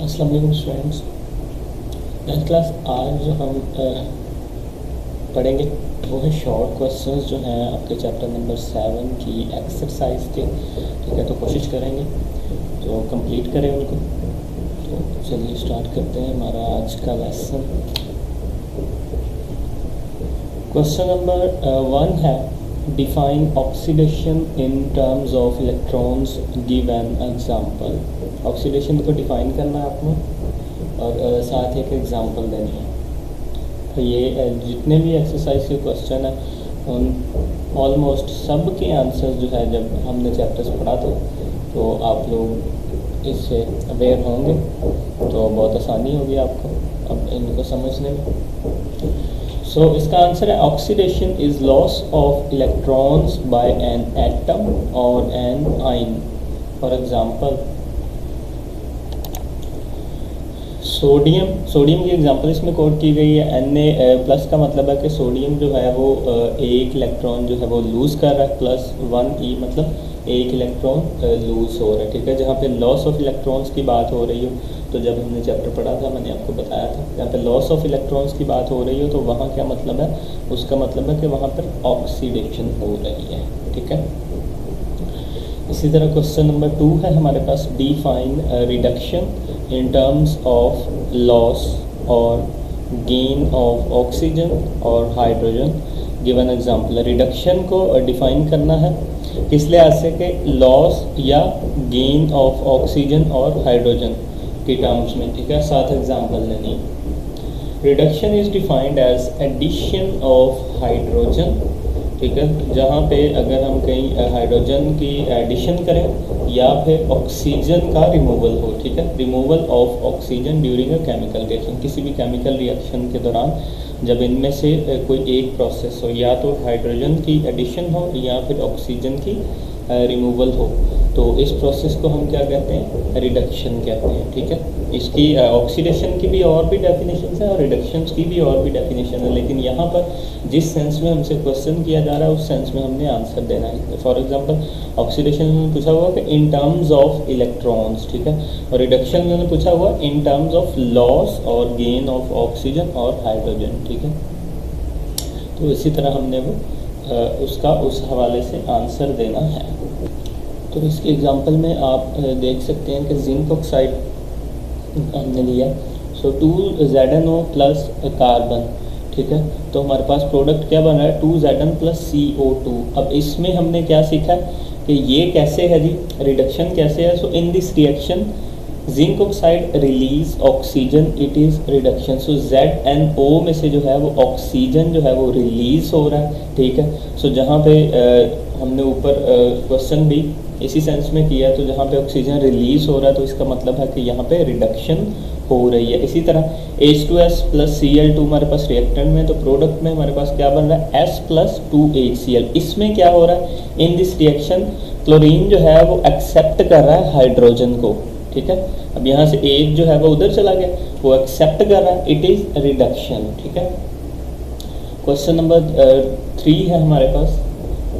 अस्सलाम वालेकुम students. Next class आज जो हम पढ़ेंगे वो है शॉर्ट क्वेश्चंस जो हैं आपके चैप्टर नंबर 7 की एक्सरसाइज के। ठीक है, तो कोशिश करेंगे तो कंप्लीट करें उनको। तो चलिए स्टार्ट करते हैं हमारा आज का लेसन। क्वेश्चन नंबर 1 है define oxidation in terms of electrons, give an example. Oxidation को डिफाइन करना है आपने और साथ एक एग्जांपल देनी है। तो ये जितने भी एक्सरसाइज के क्वेश्चन हैं उन ऑलमोस्ट सब के आंसर्स जो है जब हमने चैप्टर्स पढ़ा था तो आप लोग इससे अवेयर होंगे तो बहुत आसानी होगी आपको अब इनको समझने में। सो इसका आंसर है oxidation is loss of electrons by an atom और an ion. For example sodium की एग्जांपल इसमें कोट की गई है। Na+ का मतलब है कि सोडियम जो है वो एक इलेक्ट्रॉन जो है वो लूज़ कर रहा है, +1e मतलब एक इलेक्ट्रॉन लूज़ हो रहा है। ठीक है, जहाँ पे लॉस ऑफ इलेक्ट्रॉन्स की बात हो रही हो तो जब हमने चैप्टर पढ़ा था मैंने आपको बताया था जहाँ पे लॉस ऑफ इलेक्ट्रॉन्स की बात हो रही हो तो वहाँ क्या मतलब है, उसका मतलब है कि वहाँ पर ऑक्सीडेशन हो रही है। ठीक है, इसी तरह क्वेश्चन नंबर 2 है हमारे पास define reduction in terms of loss और गेन ऑफ ऑक्सीजन और हाइड्रोजन, गिवन एग्जांपल। रिडक्शन को डिफाइन करना है किस लिहाज से कि लॉस या गेन ऑफ ऑक्सीजन और हाइड्रोजन के टर्म्स में। ठीक है, साथ एग्जांपल लेनी। Reduction is defined as addition of hydrogen. ठीक है, जहाँ पे अगर हम कहीं हाइड्रोजन की एडिशन करें या फिर ऑक्सीजन का रिमूवल हो। ठीक है, removal of oxygen during a chemical reaction, किसी भी केमिकल रिएक्शन के दौरान जब इनमें से कोई एक प्रोसेस हो, या तो हाइड्रोजन की एडिशन हो या फिर ऑक्सीजन की रिमूवल हो, तो इस प्रोसेस को हम क्या कहते हैं, रिडक्शन कहते हैं। ठीक है, इसकी ऑक्सीडेशन की भी और भी डेफिनेशन है और रिडक्शन की भी और भी डेफिनेशन है, लेकिन यहाँ पर जिस सेंस में हमसे क्वेश्चन किया जा रहा है उस सेंस में हमने आंसर देना है। फॉर एग्जांपल ऑक्सीडेशन में पूछा हुआ कि इन टर्म्स ऑफ इलेक्ट्रॉन्स। ठीक है, और रिडक्शन में पूछा हुआ इन टर्म्स ऑफ लॉस और गेन ऑफ ऑक्सीजन और हाइड्रोजन। ठीक है, तो इसी तरह हमने वो उसका उस हवाले से आंसर देना है। तो इसके एग्जांपल में आप देख सकते हैं कि जिंक ऑक्साइड हमने लिया, सो 2ZnO प्लस कार्बन। ठीक है, तो हमारे पास प्रोडक्ट क्या बन रहा है, 2Zn प्लस CO2। अब इसमें हमने क्या सीखा कि ये कैसे है जी, रिडक्शन कैसे है। So in this reaction zinc oxide release oxygen, it is reduction. So ZnO में से जो है वो ऑक्सीजन जो है वो रिलीज हो रहा है। ठीक है, सो जहाँ पे हमने ऊपर क्वेश्चन भी इसी सेंस में किया, तो जहाँ पे ऑक्सीजन रिलीज हो रहा है तो इसका मतलब है कि यहाँ पे रिडक्शन हो रही है। इसी तरह H2S प्लस Cl2 हमारे पास रिएक्टेंट में, तो प्रोडक्ट में हमारे पास क्या बन रहा है, S प्लस 2HCl। इसमें क्या हो रहा है, इन दिस रिएक्शन क्लोरीन जो है वो एक्सेप्ट कर रहा है हाइड्रोजन को। ठीक है, अब यहाँ से एक जो है वो उधर चला गया, वो एक्सेप्ट कर रहा है, इट इज़ रिडक्शन। ठीक है, क्वेश्चन नंबर 3 है हमारे पास,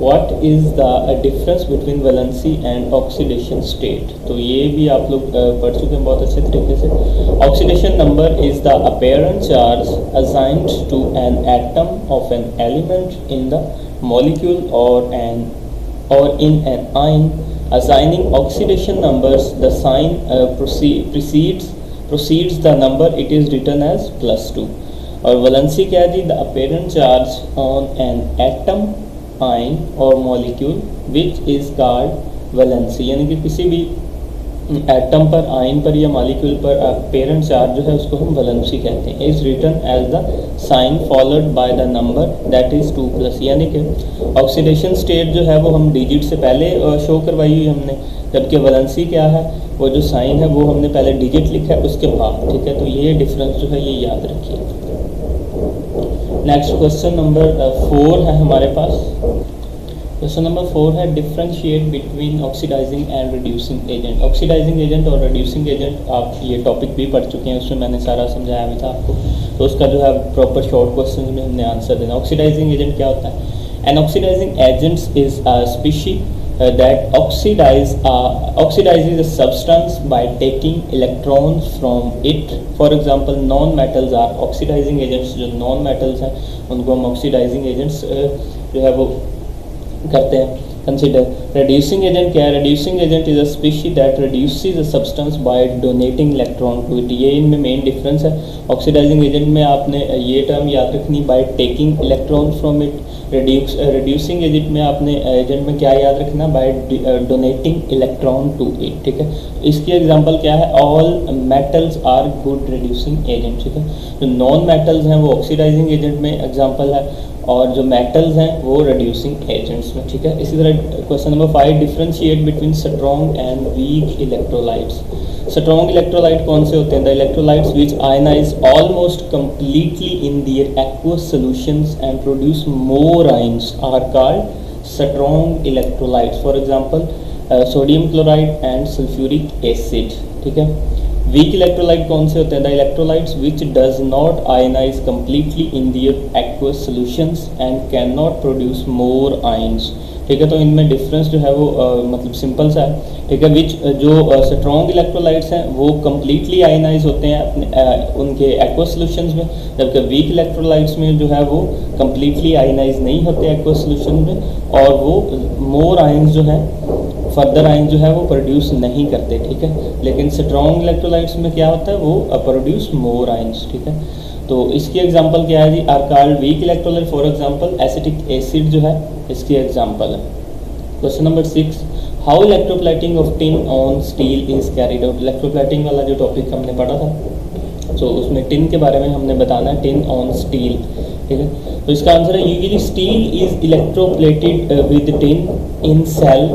what is the difference between valency and oxidation state. तो ये भी आप लोग पढ़ चुके हैं बहुत अच्छे तरीके से। Oxidation number is the apparent charge assigned to an atom of an element in the molecule और in an ion. Assigning oxidation numbers, the sign precedes the number, it is written as +2। और valency क्या है जी, the apparent charge on an atom, ion और molecule which is called valency. यानी कि किसी भी एटम पर, आयन पर या मॉलिक्यूल पर अपीरेंट चार्ज जो है उसको हम वैलेंसी कहते हैं। Is written as the sign followed by the number that is 2+। यानी कि ऑक्सीडेशन स्टेट जो है वो हम डिजिट से पहले शो करवाई हुई हमने, जबकि वैलेंसी क्या है, वो जो साइन है वो हमने पहले डिजिट लिखा है उसके बाद। ठीक है, तो ये डिफरेंस जो है ये याद रखिए। नेक्स्ट क्वेश्चन नंबर 4 है हमारे पास। क्वेश्चन नंबर 4 है differentiate between oxidising and reducing agent. Oxidising agent और रिड्यूसिंग एजेंट आप ये टॉपिक भी पढ़ चुके हैं, उसमें मैंने सारा समझाया भी था आपको, तो उसका जो है प्रॉपर शॉर्ट क्वेश्चन में हमने आंसर देना। ऑक्सीडाइजिंग एजेंट क्या होता है, an oxidising agents is a species that oxidizes a substance by taking electrons from it. For example, non-metals are oxidizing agents. जो non-metals हैं उनको हम oxidizing agents जो है वो करते हैं कंसिडर। reducing agent क्या है? reducing agent is a species that reduces a substance by donating electron to it। ये इनमें मेन डिफरेंस है। oxidizing agent में आपने ये टर्म याद रखनी by taking electron from it। reducing agent में आपने एजेंट में क्या याद रखना? by donating electron to it। ठीक है, इसकी एग्जांपल क्या है? all metals are good reducing agent। ठीक है, जो नॉन मेटल्स हैं वो ऑक्सीडाइजिंग एजेंट में एग्जांपल है और जो मेटल्स हैं वो रिड्यूसिंग एजेंट्स में। ठीक है, इसी तरह question number 5, differentiate between strong and weak electrolytes. Strong electrolyte कौन से होते हैं? The electrolytes which ionise almost completely in their aqueous solutions and produce more ions are called strong electrolytes. For example sodium chloride and sulphuric acid. ठीक है, weak electrolyte कौन से होते हैं? The electrolytes which does not ionise completely in their aqueous solutions and can not produce more ions. ठीक है, तो इनमें डिफरेंस जो है वो मतलब सिंपल सा है। ठीक है, विच जो स्ट्रॉन्ग इलेक्ट्रोलाइट्स हैं वो कम्प्लीटली आयनाइज होते हैं अपने उनके एक्वस सॉल्यूशंस में, जबकि वीक इलेक्ट्रोलाइट्स में जो है वो कम्प्लीटली आयनाइज नहीं होते एक्वस सॉल्यूशन में और वो मोर आयंस जो है फर्दर आयन जो है वो प्रोड्यूस नहीं करते। ठीक है, लेकिन स्ट्रॉन्ग इलेक्ट्रोलाइट्स में क्या होता है? वो प्रोड्यूस मोर आयंस। ठीक है, तो इसकी एग्जांपल क्या है जी? Are called weak electrolyte. For example acetic acid जो है इसकी एग्जांपल है। Question number 6, how electroplating of tin on steel is carried out. Electroplating वाला जो टॉपिक हमने पढ़ा था तो उसमें टिन के बारे में हमने बताना है, टिन ऑन स्टील। ठीक है, तो इसका आंसर है usually steel is electroplated with tin in cell.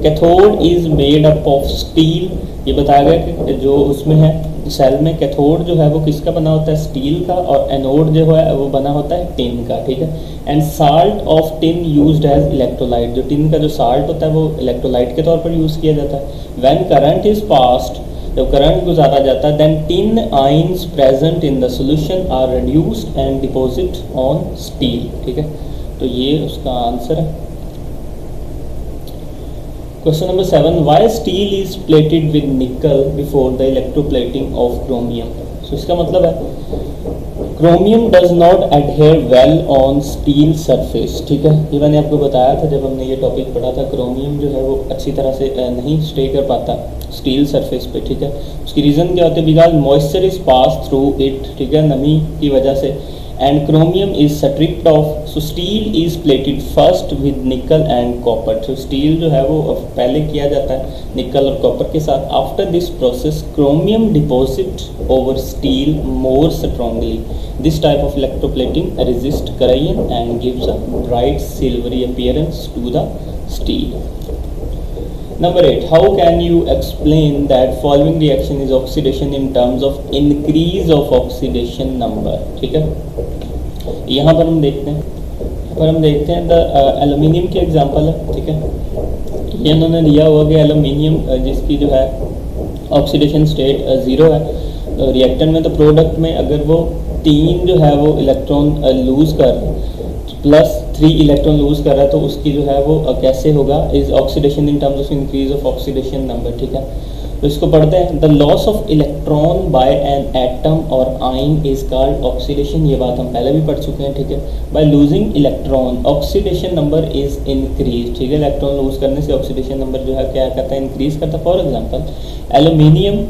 Cathode is made up of steel. ये बताया गया कि जो उसमें है सेल में कैथोड जो है वो किसका बना होता है? स्टील का, और एनोड जो है वो बना होता है टिन का। ठीक है, and salt of tin used as electrolyte. जो टिन का जो साल्ट होता है वो इलेक्ट्रोलाइट के तौर पर यूज़ किया जाता है। व्हेन करंट इज पास्ड, जब करंट गुजारा जाता है, then tin ions present in the solution are reduced and deposit on steel. ठीक है, तो ये उसका आंसर है। Question number 7, why steel is plated with nickel before the electroplating of chromium. So इसका मतलब है chromium does not adhere well on steel surface. ठीक है, ये मैंने आपको बताया था जब हमने ये टॉपिक पढ़ा था, क्रोमियम जो है वो अच्छी तरह से नहीं स्टे कर पाता स्टील सरफेस पे। ठीक है, उसकी रीज़न क्या होती है? Because moisture is pass through it. ठीक है, नमी की वजह से, and chromium is stripped off. So steel is plated first with nickel and copper. तो स्टील जो है वो पहले किया जाता है निकल और कॉपर के साथ। After this process chromium deposit over steel more strongly. This type of electroplating resist corrosion and gives a bright silvery appearance to the steel. Number 8, how can you explain that following reaction is oxidation in terms of increase of oxidation number। ठीक है, यहाँ पर हम देखते हैं the aluminium की example है। ठीक है, ये उन्होंने दिया हुआ कि एल्यूमिनियम जिसकी जो है ऑक्सीडेशन स्टेट 0 है, तो रिएक्टेंट में तो प्रोडक्ट में अगर वो 3 जो है वो इलेक्ट्रॉन लूज़ कर +3 इलेक्ट्रॉन लूज़ कर रहा है तो उसकी जो है वो कैसे होगा? Is oxidation in terms of increase of oxidation number. ठीक है, तो इसको पढ़ते हैं। The loss of electron by an atom और आयन इज कॉल्ड ऑक्सीडेशन। ये बात हम पहले भी पढ़ चुके हैं। ठीक है, by losing electron oxidation number is increase. ठीक है, इलेक्ट्रॉन लूज करने से ऑक्सीडेशन नंबर जो है क्या करता है? इंक्रीज करता है। For example aluminium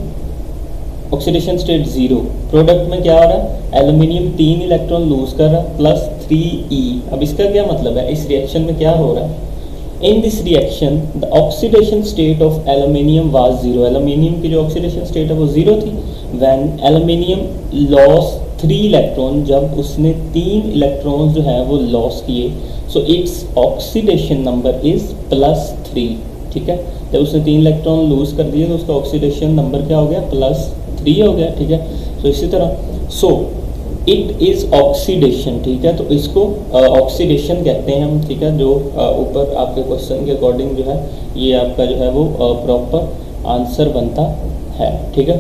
oxidation state 0, product में क्या हो रहा है? एल्यूमिनियम 3 इलेक्ट्रॉन लूज कर रहा है +3e। अब इसका क्या मतलब है? इस रिएक्शन में क्या हो रहा है? इन this reaction the oxidation state of aluminium was 0। Aluminium की जो ऑक्सीडेशन स्टेट है वो 0 थी। व्हेन एल्यूमिनियम लॉस 3 इलेक्ट्रॉन, जब उसने 3 इलेक्ट्रॉन जो है वो लॉस किए, so its oxidation number is +3। ठीक है, जब उसने 3 इलेक्ट्रॉन लूज कर दिए तो उसका ऑक्सीडेशन नंबर क्या हो गया? +3 हो गया। ठीक है, तो इसी तरह सो इट इज़ ऑक्सीडेशन। ठीक है, तो इसको ऑक्सीडेशन कहते हैं हम। ठीक है, जो ऊपर आपके क्वेश्चन के अकॉर्डिंग जो है ये आपका जो है वो प्रॉपर आंसर बनता है। ठीक है,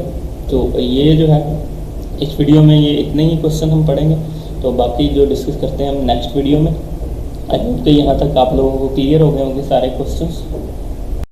तो ये जो है इस वीडियो में ये इतने ही क्वेश्चन हम पढ़ेंगे, तो बाकी जो डिस्कस करते हैं हम नेक्स्ट वीडियो में। आई होप कि यहाँ तक आप लोगों को क्लियर हो गए होंगे सारे क्वेश्चंस।